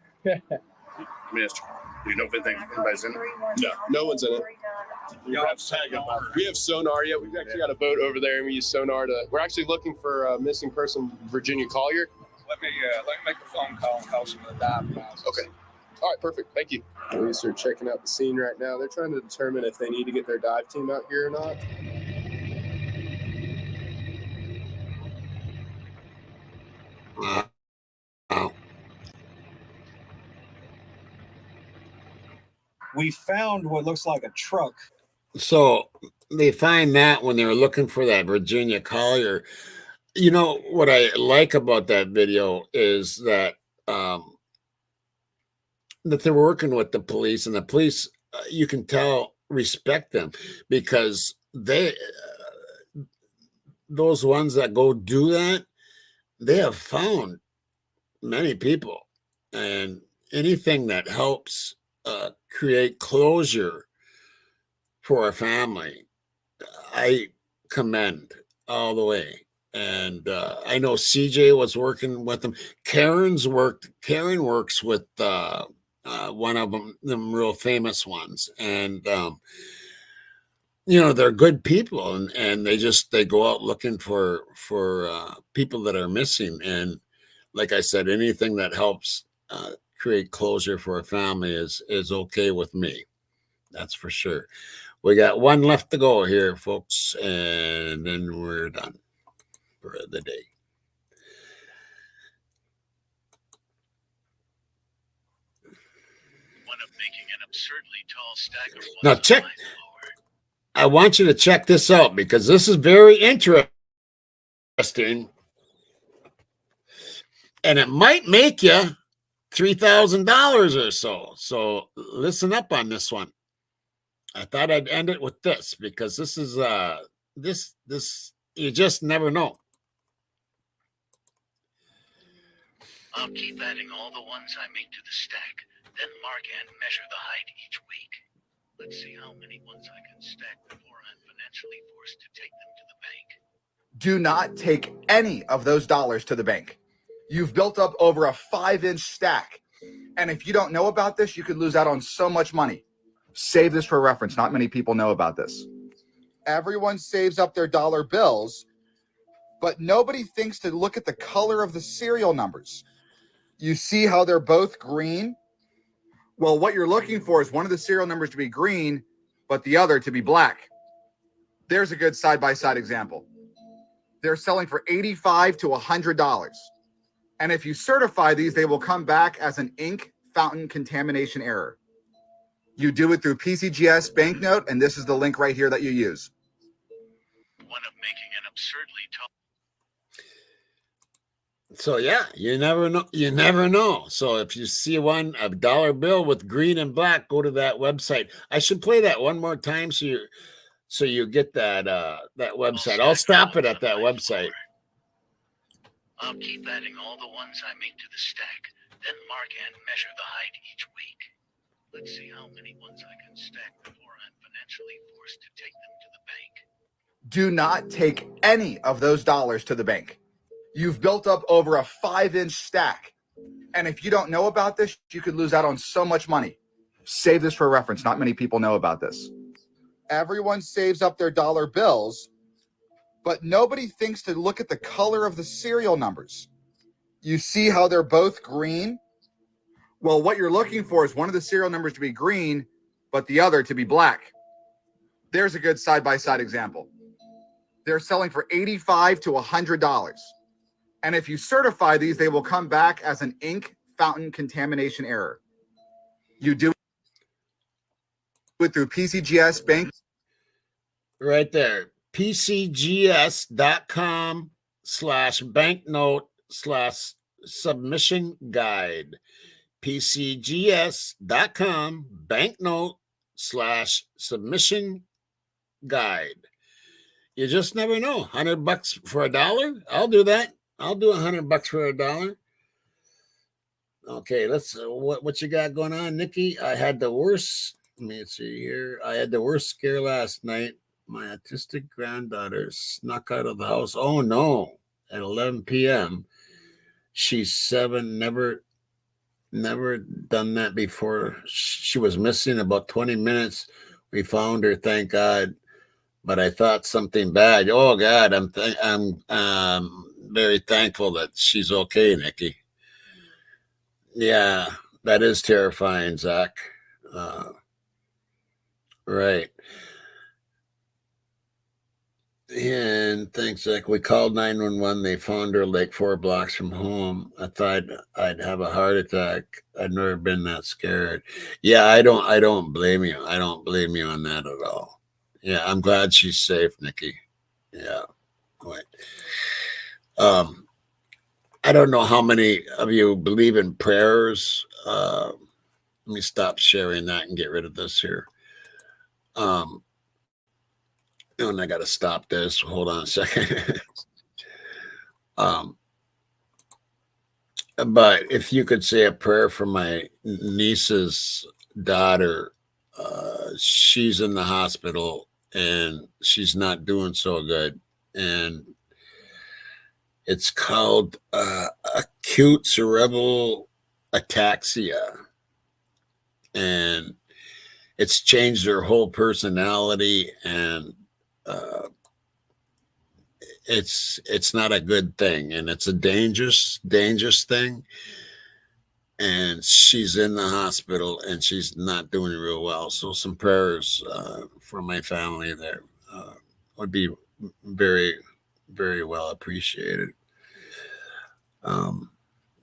Missed. Do you know if anybody's in it? No, no one's in it. We have sonar. Yeah, we've actually got a boat over there, and we use sonar to. We're actually looking for a missing person, Virginia Collier. Let me make a phone call and call some of the dive guys. Okay. All right, perfect. Thank you. Police are checking out the scene right now. They're trying to determine if they need to get their dive team out here or not. Wow. We found what looks like a truck. So they find that when they were looking for that Virginia Collier. You know what I like about that video is that that they're working with the police, and the police, you can tell, respect them, because those ones that go do that, they have found many people, and anything that helps create closure for a family, I commend all the way. And I know CJ was working with them. Karen works with one of them real famous ones, and they're good people, and they go out looking for people that are missing. And like I said, anything that helps create closure for a family is okay with me. That's for sure. We got one left to go here, folks, and then we're done for the day. One of making an absurdly tall stack of Now check. I want you to check this out, because this is very interesting, and it might make you $3,000 or so. So listen up on this one. I thought I'd end it with this because this is this you just never know. I'll keep adding all the ones I make to the stack, then mark and measure the height each week. Let's see how many ones I can stack before I'm financially forced to take them to the bank. Do not take any of those dollars to the bank. You've built up over a 5-inch stack. And if you don't know about this, you could lose out on so much money. Save this for reference. Not many people know about this. Everyone saves up their dollar bills, but nobody thinks to look at the color of the serial numbers. You see how they're both green? Well, what you're looking for is one of the serial numbers to be green, but the other to be black. There's a good side-by-side example. They're selling for $85 to $100. And if you certify these, they will come back as an ink fountain contamination error. You do it through PCGS banknote, and this is the link right here that you use. One of making an absurdly tall. So yeah, you never know. You never know. So if you see a dollar bill with green and black, go to that website. I should play that one more time so you get that that website. I'll stop it at that website. I'll keep adding all the ones I make to the stack, then mark and measure the height each week. Let's see how many ones I can stack before I'm financially forced to take them to the bank. Do not take any of those dollars to the bank. You've built up over a 5-inch stack. And if you don't know about this, you could lose out on so much money. Save this for reference. Not many people know about this. Everyone saves up their dollar bills, but nobody thinks to look at the color of the serial numbers. You see how they're both green? Well, what you're looking for is one of the serial numbers to be green, but the other to be black. There's a good side-by-side example. They're selling for $85 to $100. And if you certify these, they will come back as an ink fountain contamination error. You do it through PCGS bank. Right there. PCGS.com/banknote/submission guide. PCGS.com/banknote/submission guide. You just never know. $100 for $1? I'll do that. I'll do $100 for $1. Okay, let's what you got going on, Nikki? I had the worst. Let me see here. I had the worst scare last night. My autistic granddaughter snuck out of the house. Oh no! At 11 p.m. She's 7. Never done that before. She was missing about 20 minutes. We found her, thank God. But I thought something bad. Oh God, I'm very thankful that she's okay, Nikki. Yeah, that is terrifying, Zach. Right. And thanks, Zach. We called 911. They found her like 4 blocks from home. I thought I'd have a heart attack. I'd never been that scared. Yeah, I don't blame you. I don't blame you on that at all. Yeah, I'm glad she's safe, Nikki. Yeah. Right. I don't know how many of you believe in prayers. Let me stop sharing that and get rid of this here. And I got to stop this. Hold on a second. But if you could say a prayer for my niece's daughter, she's in the hospital and she's not doing so good. And it's called acute cerebral ataxia. And it's changed her whole personality, and it's not a good thing, and it's a dangerous thing. And she's in the hospital and she's not doing real well. So some prayers for my family there would be very, very well appreciated.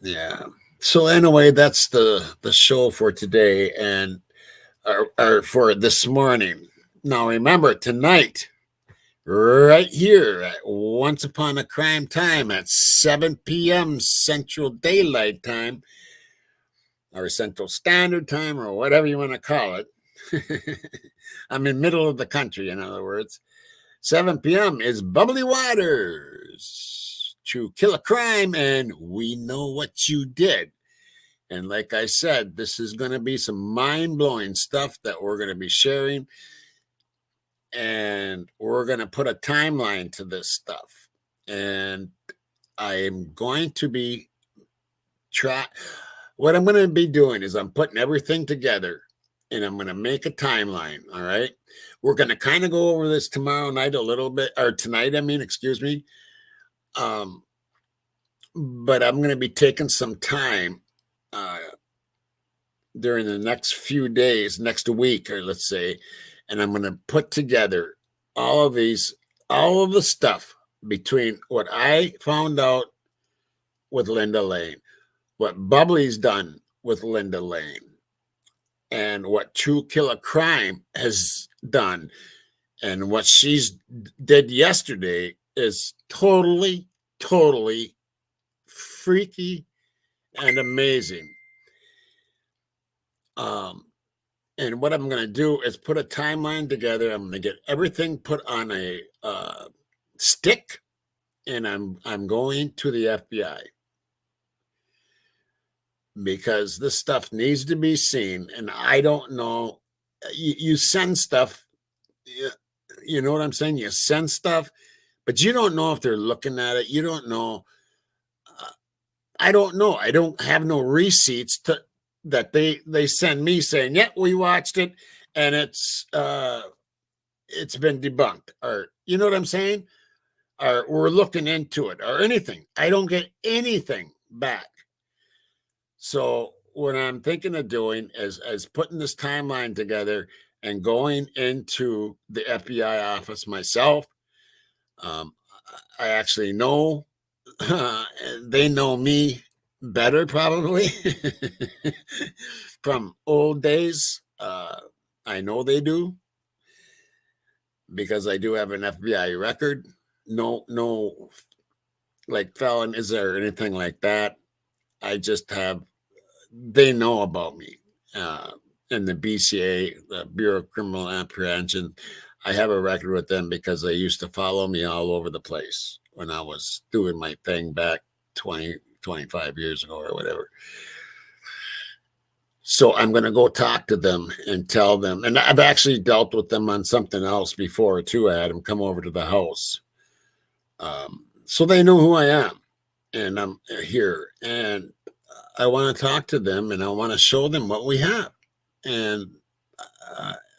Yeah. So anyway, that's the show for today and or for this morning. Now remember, tonight, right here at Once Upon a Crime Time at 7 p.m. Central Daylight Time, or Central Standard Time, or whatever you want to call it. I'm in middle of the country, in other words. 7 p.m. is Bubbly Waters to kill a crime, and we know what you did. And like I said, this is going to be some mind-blowing stuff that we're going to be sharing. And we're going to put a timeline to this stuff. And I am going to be what I'm going to be doing is I'm putting everything together and I'm going to make a timeline. All right. We're going to kind of go over this tomorrow night a little bit, or tonight, I mean, excuse me. But I'm going to be taking some time during the next few days, next week, or let's say, and I'm going to put together all of the stuff between what I found out with Linda Lane, what Bubbly's done with Linda Lane, and what True Killer Crime has done, and what she's did yesterday is totally freaky and amazing. And what I'm going to do is put a timeline together. I'm going to get everything put on a stick, and I'm going to the FBI because this stuff needs to be seen. And I don't know. You send stuff. You know what I'm saying? You send stuff, but you don't know if they're looking at it. You don't know. I don't know. I don't have no receipts that they send me saying, yeah, we watched it and it's been debunked, or you know what I'm saying? Or we're looking into it or anything. I don't get anything back. So what I'm thinking of doing is putting this timeline together and going into the FBI office myself. I actually know they know me better probably from old days. I know they do because I do have an FBI record. No like felonies or anything like that. I just have, they know about me. In the BCA, the Bureau of Criminal Apprehension, I have a record with them because they used to follow me all over the place when I was doing my thing back 25 years ago or whatever. So I'm going to go talk to them and tell them. And I've actually dealt with them on something else before too. I had them come over to the house. So they know who I am and I'm here. And I want to talk to them and I want to show them what we have. And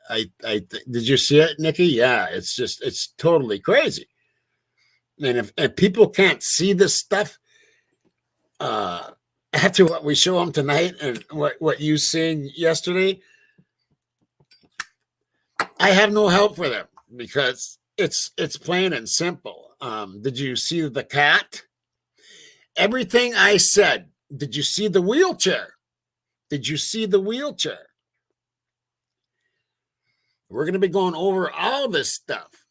did you see it, Nikki? Yeah, it's totally crazy. And if people can't see this stuff, after what we show them tonight and what you seen yesterday, I have no help for them because it's plain and simple. Did you see the cat? Everything I said. Did you see the wheelchair? Did you see the wheelchair? We're going to be going over all this stuff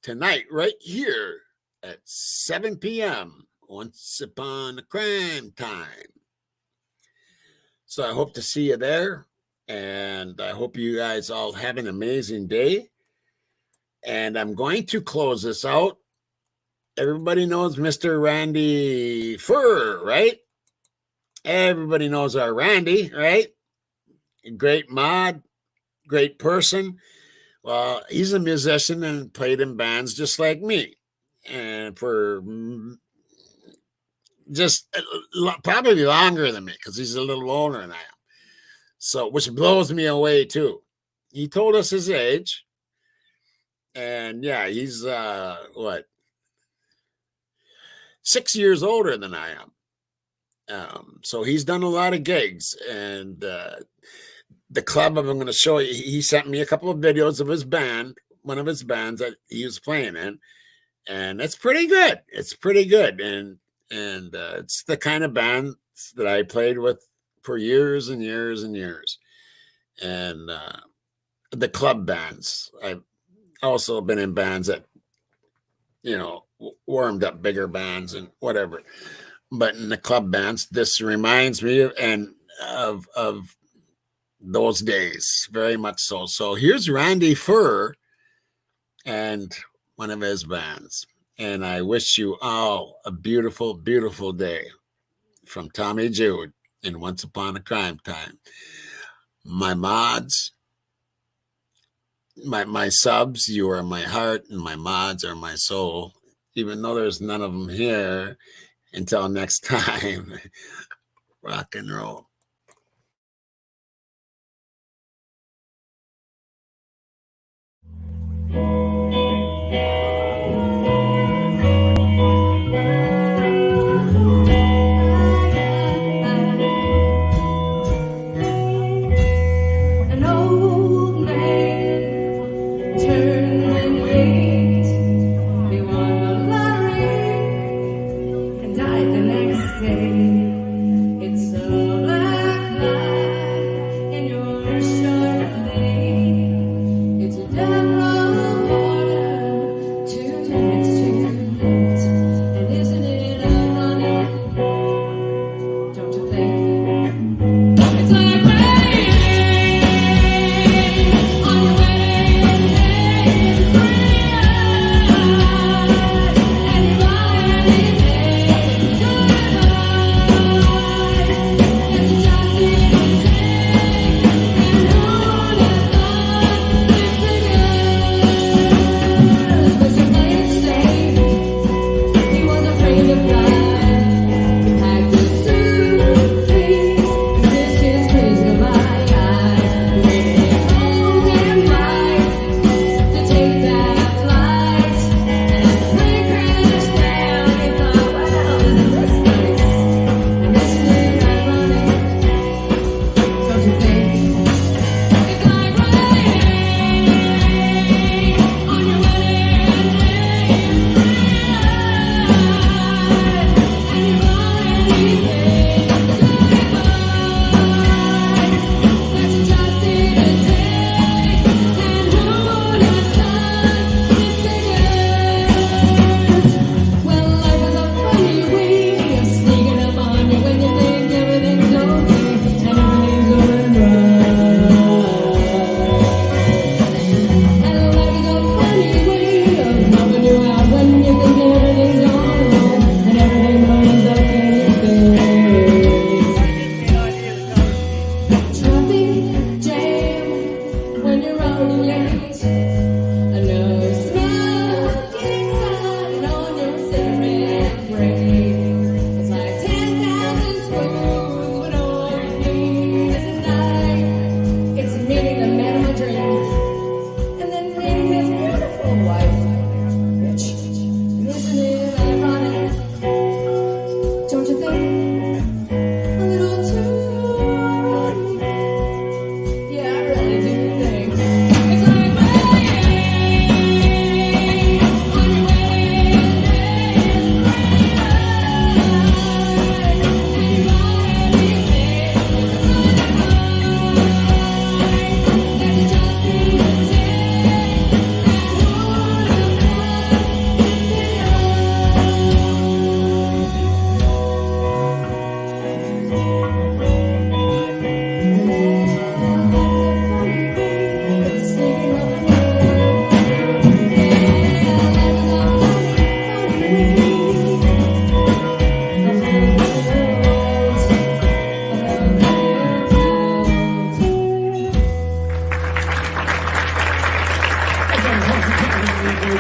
tonight, right here at 7 p.m. Once Upon a Crime Time. So I hope to see you there. And I hope you guys all have an amazing day. And I'm going to close this out. Everybody knows Mr. Randy Furr, right? Everybody knows our Randy, right? Great mod, great person. Well, he's a musician and played in bands just like me. And for just probably longer than me because he's a little older than I am. So, which blows me away too. He told us his age. And yeah, he's 6 years older than I am. So he's done a lot of gigs. And the club I'm going to show you, he sent me a couple of videos of his band, one of his bands that he was playing in. And it's pretty good. It's pretty good. And it's the kind of band that I played with for years and years and years. And the club bands, I've also been in bands that, warmed up bigger bands and whatever. But in the club bands, this reminds me of those days, very much so. So here's Randy Furr and one of his bands. And I wish you all a beautiful, beautiful day from Tommy Jude in Once Upon a Crime Time. My mods, my subs, you are my heart, and my mods are my soul. Even though there's none of them here, until next time, rock and roll. An old man turned 28. He won the lottery and died the next day. It's a black night in your short lane. It's a damn long water, 2 minutes too late. And isn't it ironic? Don't you think? It's like rain on your wedding day. It's a free ride, anybody pays goodbye. There's a chance to take, and who would have thought it figures? But some might say he was afraid of flying. He packed his suitcase and kissed his kids goodbye. He told him right to take that flight, and as the plane crashed down, he thought, well, isn't this nice? And isn't it ironic? Don't you think? It's like rain on your wedding day. Well, life is a funny way of sneaking up on you when you think everything's okay and everything's going right. And life is a funny way of helping you out when you think everything's gone wrong and everything runs up in your face. Traffic jam when you're running late. A nurse smoking inside on your cigarette break. It's like 10,000 spoons, but all you need is a knife. It's meeting the man of my dreams, and then meeting his beautiful wife. Bitch, isn't it ironic? Don't you think? A little too ironic. Yeah, I really do think. It's like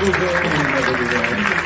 Thank you.